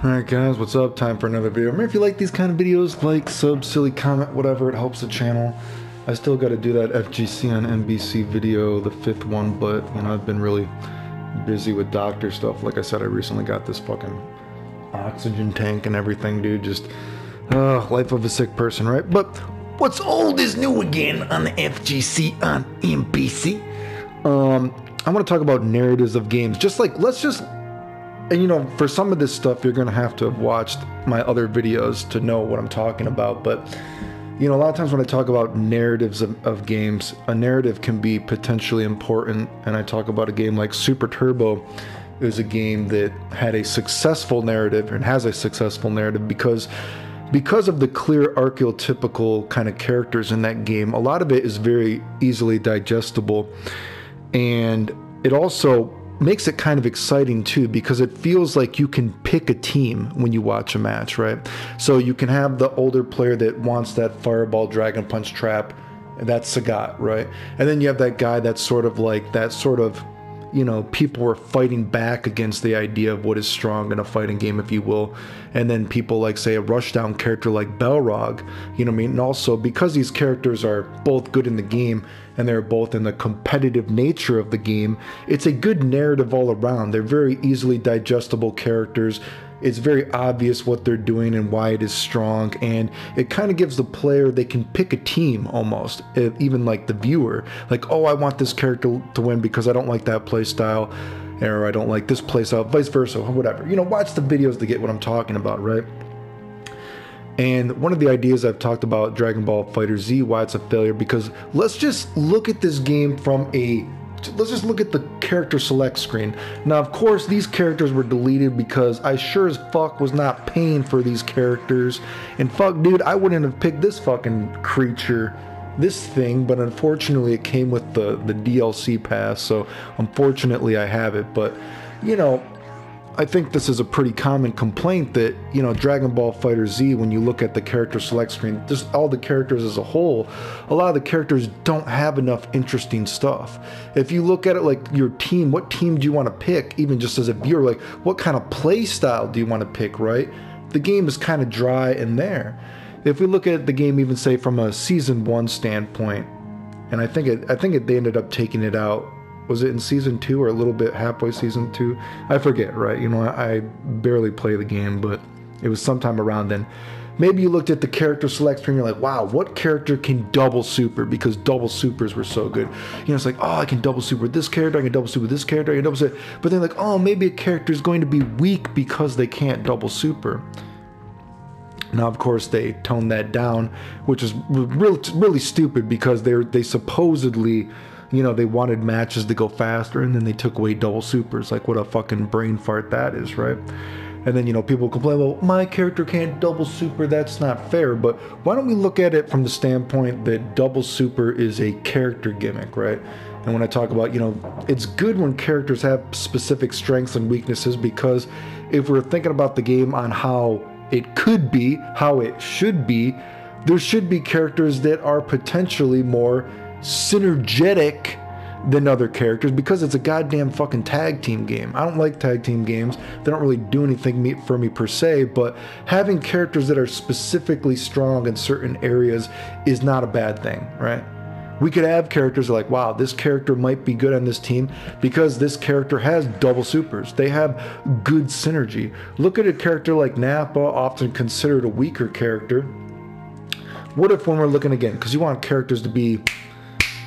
Alright guys, what's up? Time for another video. Remember, if you like these kind of videos, like, sub, silly, comment, whatever, it helps the channel. I still got to do that FGC on NBC video, the 5th one, but, you know, I've been really busy with doctor stuff. Like I said, I recently got this fucking oxygen tank and everything, dude. Just, life of a sick person, right? But what's old is new again on the FGC on NBC. I want to talk about narratives of games. Just like, and you know, for some of this stuff, you're going to have to have watched my other videos to know what I'm talking about. But, you know, a lot of times when I talk about narratives of games, a narrative can be potentially important. And I talk about a game like Super Turbo. It was a game that had a successful narrative and has a successful narrative because of the clear archetypical kind of characters in that game. A lot of it is very easily digestible. And it also makes it kind of exciting too, because it feels like you can pick a team when you watch a match, right? So you can have the older player that wants that fireball dragon punch trap, and that's Sagat, right? And then you have that guy that's sort of like that sort of, you know, people are fighting back against the idea of what is strong in a fighting game, if you will. And then people like, say, a rushdown character like Balrog, you know what I mean? And also, because these characters are both good in the game and they're both in the competitive nature of the game, it's a good narrative all around. They're very easily digestible characters. It's very obvious what they're doing and why it is strong, and it kind of gives the player, they can pick a team almost, even like the viewer, like, oh, I want this character to win because I don't like that play style, or I don't like this play style, vice versa, or whatever. You know, watch the videos to get what I'm talking about, right? And one of the ideas I've talked about Dragon Ball FighterZ, why it's a failure, because let's just look at this game let's just look at the character select screen. Now, of course, these characters were deleted because I sure as fuck was not paying for these characters. And fuck, dude, I wouldn't have picked this fucking creature, this thing, but unfortunately it came with the DLC pass, so unfortunately I have it. But, you know, I think this is a pretty common complaint that, you know, Dragon Ball FighterZ, when you look at the character select screen, just all the characters as a whole, a lot of the characters don't have enough interesting stuff. If you look at it like your team, what team do you want to pick, even just as a viewer, like what kind of play style do you want to pick, right? The game is kind of dry in there. If we look at the game, even say from a Season 1 standpoint, and I think they ended up taking it out. Was it in Season 2 or a little bit halfway Season 2? I forget, right? You know, I barely play the game, but it was sometime around then. Maybe you looked at the character select screen, you're like, wow, what character can double super? Because double supers were so good. You know, it's like, oh, I can double super this character, I can double super this character, I can double super. But then like, oh, maybe a character is going to be weak because they can't double super. Now, of course, they toned that down, which is really stupid, because they supposedly, you know, they wanted matches to go faster, and then they took away double supers. Like, what a fucking brain fart that is, right? And then, you know, people complain, well, my character can't double super, that's not fair. But why don't we look at it from the standpoint that double super is a character gimmick, right? And when I talk about, you know, it's good when characters have specific strengths and weaknesses, because if we're thinking about the game on how it could be, how it should be, there should be characters that are potentially more synergetic than other characters, because it's a goddamn fucking tag team game. I don't like tag team games. They don't really do anything for me per se, but having characters that are specifically strong in certain areas is not a bad thing, right? We could have characters like, wow, this character might be good on this team because this character has double supers. They have good synergy. Look at a character like Nappa, often considered a weaker character. What if, when we're looking again, because you want characters to be,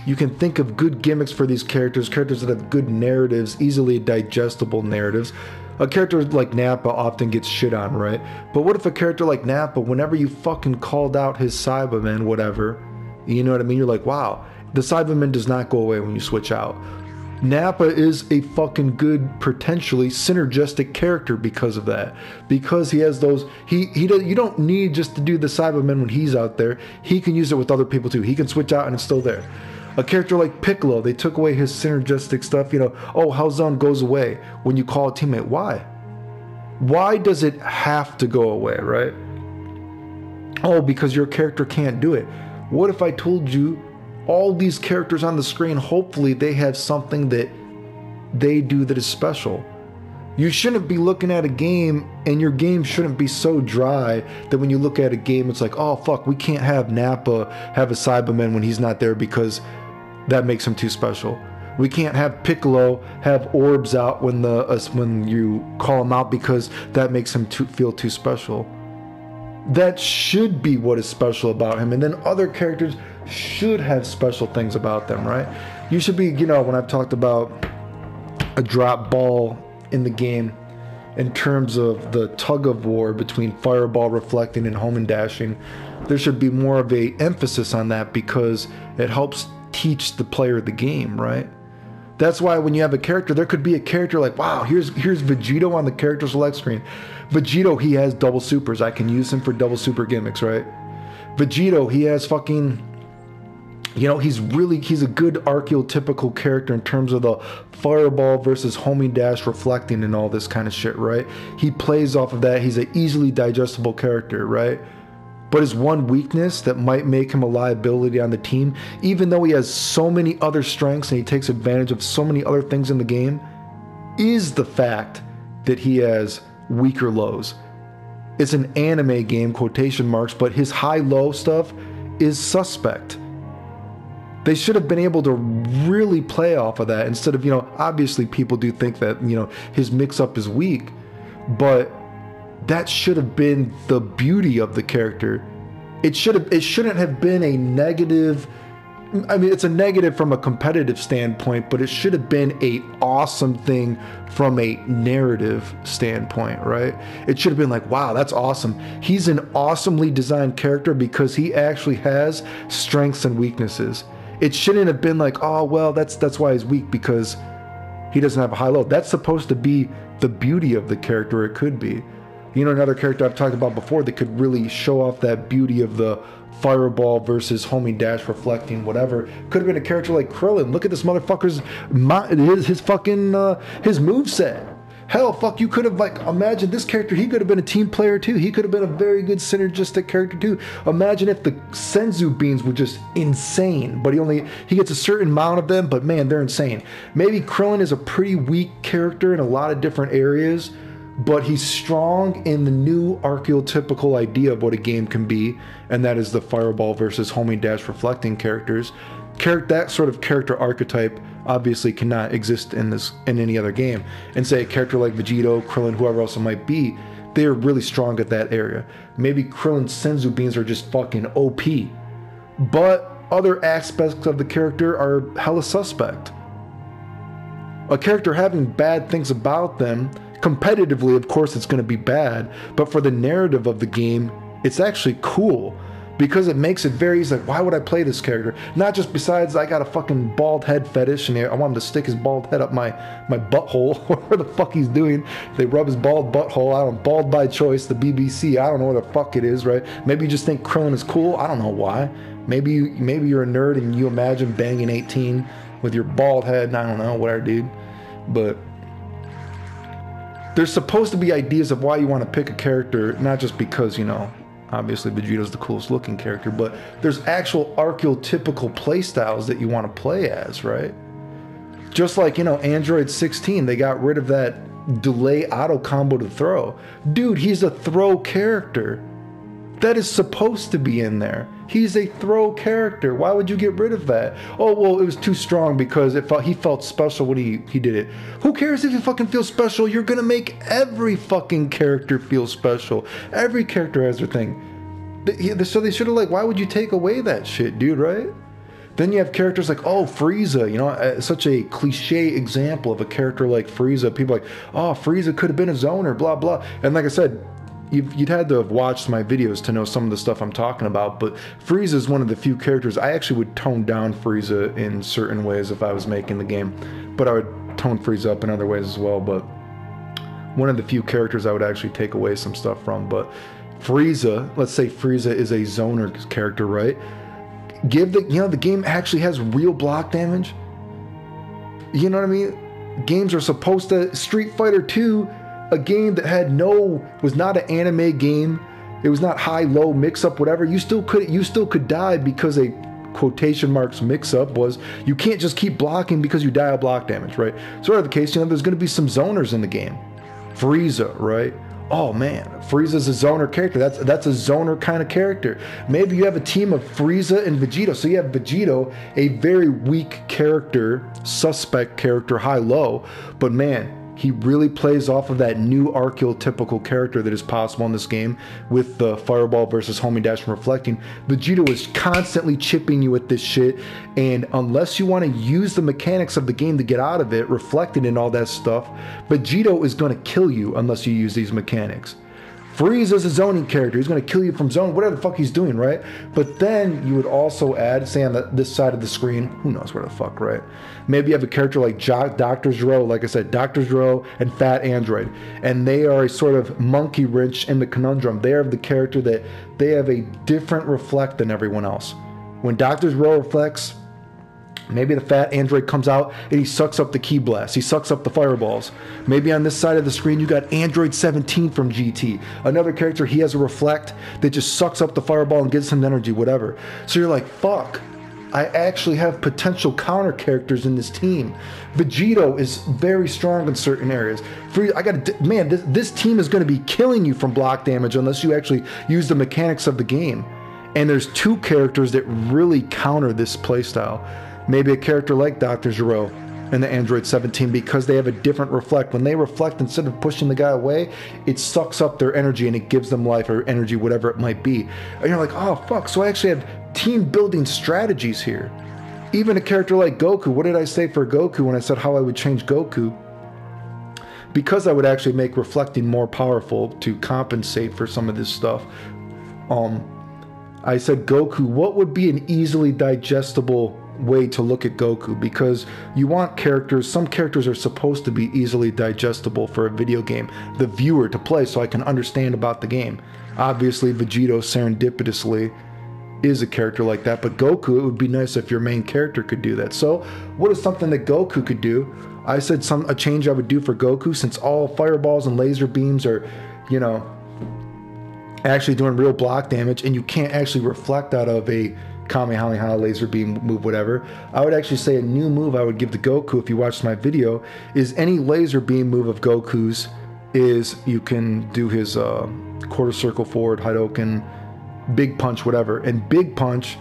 you can think of good gimmicks for these characters that have good narratives, easily digestible narratives. A character like Nappa often gets shit on, right? But what if a character like Nappa, whenever you fucking called out his Cyberman, whatever, you know what I mean? You're like, wow, the Cyberman does not go away when you switch out. Nappa is a fucking good, potentially synergistic character because of that. Because he has those, you don't need just to do the Cyberman when he's out there. He can use it with other people too. He can switch out and it's still there. A character like Piccolo, they took away his synergistic stuff, you know, oh, Halzon goes away when you call a teammate. Why? Why does it have to go away, right? Oh, because your character can't do it. What if I told you all these characters on the screen, hopefully they have something that they do that is special? You shouldn't be looking at a game, and your game shouldn't be so dry that when you look at a game, it's like, oh fuck, we can't have Nappa have a Cyberman when he's not there because that makes him too special. We can't have Piccolo have orbs out when you call him out because that makes him feel too special. That should be what is special about him, and then other characters should have special things about them, right? You should be, you know, when I've talked about a drop ball in the game in terms of the tug of war between fireball, reflecting, and home and dashing, there should be more of a emphasis on that because it helps teach the player the game, right? That's why when you have a character, there could be a character like, wow, here's Vegito on the character select screen. Vegito, he has double supers. I can use him for double super gimmicks, right? Vegito, he has fucking, you know, he's a good archetypical character in terms of the fireball versus homing dash, reflecting, and all this kind of shit, right? He plays off of that. He's an easily digestible character, right? But his one weakness that might make him a liability on the team, even though he has so many other strengths and he takes advantage of so many other things in the game, is the fact that he has weaker lows. It's an anime game, quotation marks, but his high-low stuff is suspect. They should have been able to really play off of that instead of, you know, obviously people do think that, you know, his mix-up is weak, but that should have been the beauty of the character. It shouldn't have been a negative. I mean, it's a negative from a competitive standpoint, but it should have been an awesome thing from a narrative standpoint, right? It should have been like, wow, that's awesome. He's an awesomely designed character because he actually has strengths and weaknesses. It shouldn't have been like, oh, well, that's why he's weak because he doesn't have a high low. That's supposed to be the beauty of the character. It could be. You know, another character I've talked about before that could really show off that beauty of the fireball versus homing dash, reflecting, whatever. Could have been a character like Krillin. Look at this motherfucker's his fucking his moveset. Hell, fuck, you could have, like, imagine this character, he could have been a team player too. He could have been a very good synergistic character too. Imagine if the Senzu beans were just insane, but he gets a certain amount of them, but man, they're insane. Maybe Krillin is a pretty weak character in a lot of different areas, but he's strong in the new archetypical idea of what a game can be, and that is the fireball versus homing dash reflecting characters. That sort of character archetype obviously cannot exist in any other game. And say a character like Vegito, Krillin, whoever else it might be, they're really strong at that area. Maybe Krillin's Senzu beans are just fucking OP, but other aspects of the character are hella suspect. A character having bad things about them, competitively, of course, it's going to be bad, but for the narrative of the game, it's actually cool. Because it makes it very easy, like, why would I play this character? Not just besides I got a fucking bald head fetish and I want him to stick his bald head up my butthole, whatever the fuck he's doing. They rub his bald butthole, I don't know, bald by choice, the BBC, I don't know what the fuck it is, right? Maybe you just think Krillin is cool, I don't know why. Maybe you're a nerd and you imagine banging 18 with your bald head, and I don't know, whatever, dude. But there's supposed to be ideas of why you want to pick a character, not just because, you know, obviously Vegeto's the coolest looking character, but there's actual archetypical playstyles that you want to play as, right? Just like, you know, Android 16, they got rid of that delay auto combo to throw. Dude, he's a throw character. That is supposed to be in there. He's a throw character. Why would you get rid of that? Oh, well, it was too strong because he felt special when he did it. Who cares if you fucking feel special? You're gonna make every fucking character feel special. Every character has their thing. So they should have, like, why would you take away that shit, dude, right? Then you have characters like, oh, Frieza, you know, such a cliche example of a character like Frieza. People are like, oh, Frieza could have been a zoner, blah, blah. And like I said, you'd had to have watched my videos to know some of the stuff I'm talking about, but Frieza is one of the few characters. I actually would tone down Frieza in certain ways if I was making the game, but I would tone Frieza up in other ways as well. But one of the few characters I would actually take away some stuff from. But Frieza, let's say Frieza is a zoner character, right? The game actually has real block damage. You know what I mean? Games are supposed to. Street Fighter 2, a game that was not an anime game. It was not high-low mix-up, whatever. You still could die because a quotation marks mix-up was you can't just keep blocking because you die of block damage, right? Sort of the case, you know, there's going to be some zoners in the game. Frieza, right? Oh man, Frieza's a zoner character. That's a zoner kind of character. Maybe you have a team of Frieza and Vegito. So you have Vegito, a very weak character, suspect character, high-low, but man, he really plays off of that new archetypical character that is possible in this game with the fireball versus homing dash and reflecting. Vegito is constantly chipping you with this shit, and unless you want to use the mechanics of the game to get out of it, reflecting and all that stuff, Vegito is going to kill you unless you use these mechanics. Frieza's a zoning character. He's going to kill you from zone, whatever the fuck he's doing, right? But then you would also add, say on this side of the screen, who knows where the fuck, right? Maybe you have a character like Dr. Zero, like I said, Dr. Zero and Fat Android. And they are a sort of monkey wrench in the conundrum. They are the character that they have a different reflect than everyone else. When Dr. Zero reflects, maybe the Fat Android comes out and he sucks up the Ki Blast. He sucks up the fireballs. Maybe on this side of the screen you got Android 17 from GT. Another character, he has a reflect that just sucks up the fireball and gives him energy, whatever. So you're like, fuck, I actually have potential counter characters in this team. Vegito is very strong in certain areas. Man, this team is going to be killing you from block damage unless you actually use the mechanics of the game. And there's two characters that really counter this playstyle. Maybe a character like Dr. Zero and the Android 17, because they have a different reflect. When they reflect, instead of pushing the guy away, it sucks up their energy and it gives them life or energy, whatever it might be. And you're like, oh fuck, so I actually have team building strategies here. Even a character like Goku, what did I say for Goku when I said how I would change Goku? Because I would actually make reflecting more powerful to compensate for some of this stuff. I said Goku, what would be an easily digestible way to look at Goku? Because you want characters, some characters are supposed to be easily digestible for a video game, the viewer to play, so I can understand about the game. Obviously Vegito serendipitously is a character like that, but Goku, it would be nice if your main character could do that. So what is something that Goku could do? I said a change I would do for Goku, since all fireballs and laser beams are, you know, actually doing real block damage, and you can't actually reflect out of a Kamehameha, laser beam move, whatever. I would actually say a new move I would give to Goku, if you watched my video, is any laser beam move of Goku's is you can do his quarter circle forward, Hadouken, big punch, whatever. And big punch,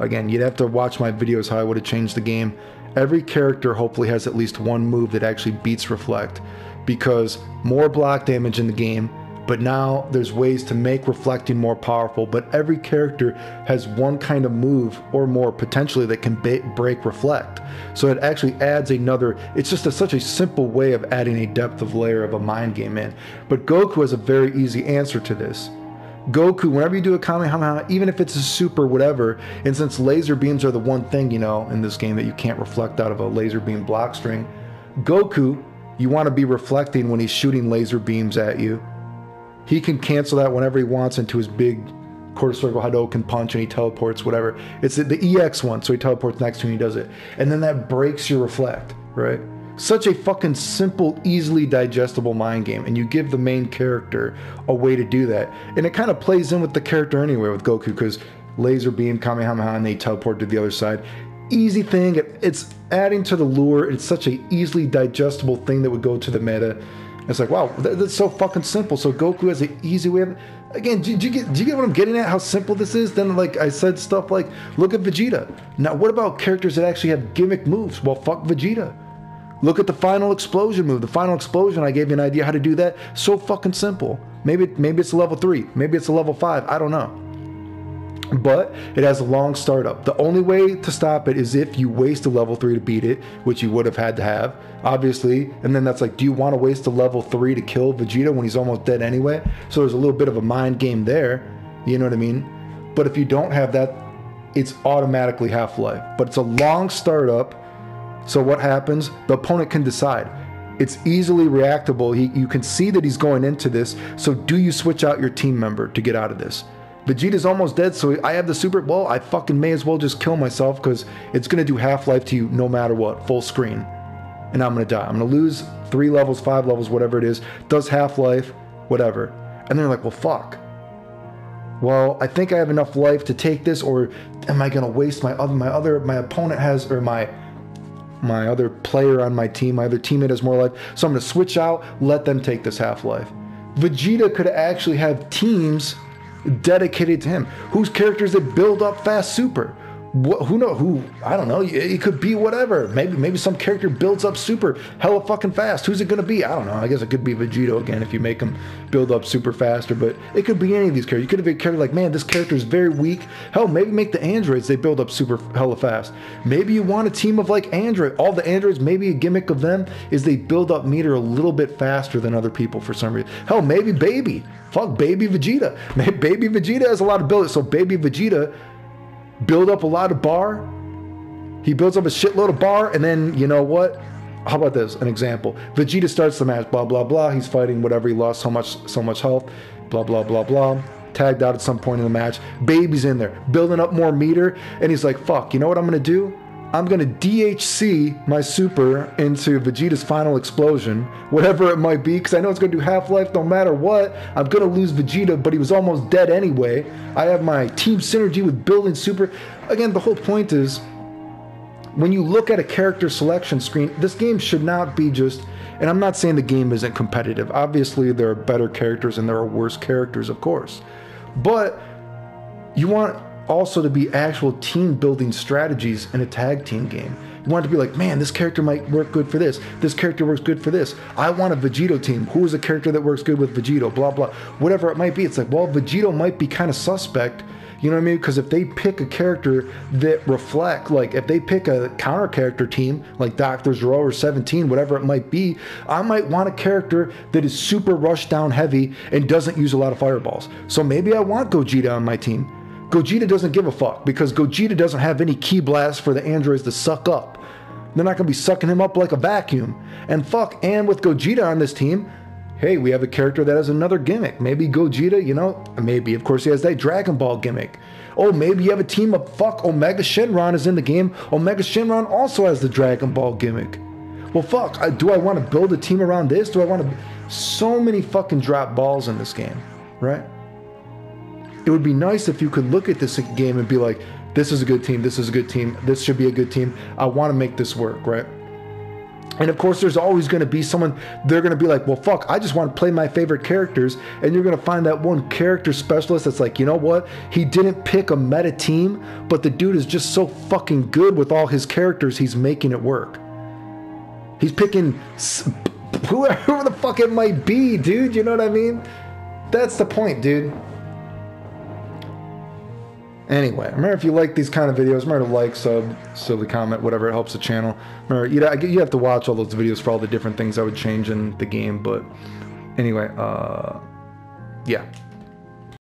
again, you'd have to watch my videos how I would have changed the game. Every character hopefully has at least one move that actually beats reflect, because more block damage in the game, but now there's ways to make reflecting more powerful. But every character has one kind of move or more potentially that can break reflect. So it actually adds another, it's just such a simple way of adding a depth of layer of a mind game in. But Goku has a very easy answer to this. Goku, whenever you do a Kamehameha, even if it's a super whatever, and since laser beams are the one thing, you know, in this game that you can't reflect out of a laser beam block string, Goku, you want to be reflecting when he's shooting laser beams at you. He can cancel that whenever he wants into his big quarter circle Hadouken punch, and he teleports, whatever. It's the EX one, so he teleports next to you and he does it. And then that breaks your reflect, right? Such a fucking simple, easily digestible mind game, and you give the main character a way to do that. And it kind of plays in with the character anyway with Goku, because laser beam, Kamehameha, and they teleport to the other side. Easy thing, it's adding to the lure. It's such a easily digestible thing that would go to the meta. It's like, wow, that's so fucking simple. So Goku has an easy way of, again, do you get what I'm getting at, how simple this is? Then, like I said, stuff like, look at Vegeta. Now, what about characters that actually have gimmick moves? Well, fuck Vegeta. Look at the final explosion move. The final explosion, I gave you an idea how to do that. So fucking simple. Maybe it's a level 3. Maybe it's a level 5. I don't know. But it has a long startup. The only way to stop it is if you waste a level 3 to beat it, which you would have had to have, obviously. And then that's like, do you want to waste a level 3 to kill Vegeta when he's almost dead anyway? So there's a little bit of a mind game there. You know what I mean? But if you don't have that, it's automatically Half-Life. But it's a long startup. So what happens? The opponent can decide. It's easily reactable. You can see that he's going into this. So do you switch out your team member to get out of this? Vegeta's almost dead, so I have the super, well, I fucking may as well just kill myself, because it's going to do Half-Life to you no matter what, full screen. And I'm going to die. I'm going to lose 3 levels, 5 levels, whatever it is. Does Half-Life, whatever. And they're like, well, fuck. Well, I think I have enough life to take this, or am I going to waste my opponent has, or my my other player on my team, my other teammate has more life, so I'm going to switch out, let them take this half-life. Vegeta could actually have teams dedicated to him, whose characters that build up fast super. I don't know, it could be whatever. Maybe some character builds up super hella fucking fast. Who's it gonna be? I don't know. I guess it could be Vegito again if you make him build up super faster, but it could be any of these characters. You could have a character like, man, this character is very weak. Hell, maybe make the androids, they build up super hella fast. Maybe you want a team of like android, all the androids, maybe a gimmick of them is they build up meter a little bit faster than other people for some reason. Hell, maybe Baby. Fuck Baby Vegeta. Maybe Baby Vegeta has a lot of build, so Baby Vegeta build up a lot of bar. He builds up a shitload of bar, and then, you know what? How about this? An example. Vegeta starts the match, blah, blah, blah. He's fighting whatever, he lost so much health, blah, blah, blah, blah. Tagged out at some point in the match. Baby's in there, building up more meter, and he's like, fuck, you know what I'm going to do? I'm going to DHC my super into Vegeta's final explosion, whatever it might be, because I know it's going to do half-life no matter what. I'm going to lose Vegeta, but he was almost dead anyway. I have my team synergy with building super. Again, the whole point is, when you look at a character selection screen, this game should not be just, and I'm not saying the game isn't competitive. Obviously, there are better characters and there are worse characters, of course. But you want also to be actual team building strategies in a tag team game. You want it to be like, man, this character might work good for this. This character works good for this. I want a Vegito team. Who is a character that works good with Vegito? Blah, blah. Whatever it might be. It's like, well, Vegito might be kind of suspect. You know what I mean? Because if they pick a character that reflect, like if they pick a counter character team, like Dr. Zero or 17, whatever it might be, I might want a character that is super rush down heavy and doesn't use a lot of fireballs. So maybe I want Gogeta on my team. Gogeta doesn't give a fuck because Gogeta doesn't have any ki blasts for the androids to suck up. They're not going to be sucking him up like a vacuum. And fuck, and with Gogeta on this team, hey, we have a character that has another gimmick. Maybe Gogeta, you know, maybe, of course, he has that Dragon Ball gimmick. Oh, maybe you have a team of, fuck, Omega Shenron is in the game. Omega Shenron also has the Dragon Ball gimmick. Well, fuck, do I want to build a team around this? Do I want to... So many fucking drop balls in this game, right? It would be nice if you could look at this game and be like, this is a good team, this is a good team, this should be a good team, I want to make this work, right? And of course, there's always going to be someone, they're going to be like, well, fuck, I just want to play my favorite characters, and you're going to find that one character specialist that's like, you know what, he didn't pick a meta team, but the dude is just so fucking good with all his characters, he's making it work. He's picking whoever the fuck it might be, dude, you know what I mean? That's the point, dude. Anyway, remember, if you like these kind of videos, remember to like, sub, silly comment, whatever, it helps the channel. Remember, you have to watch all those videos for all the different things I would change in the game, but anyway, yeah.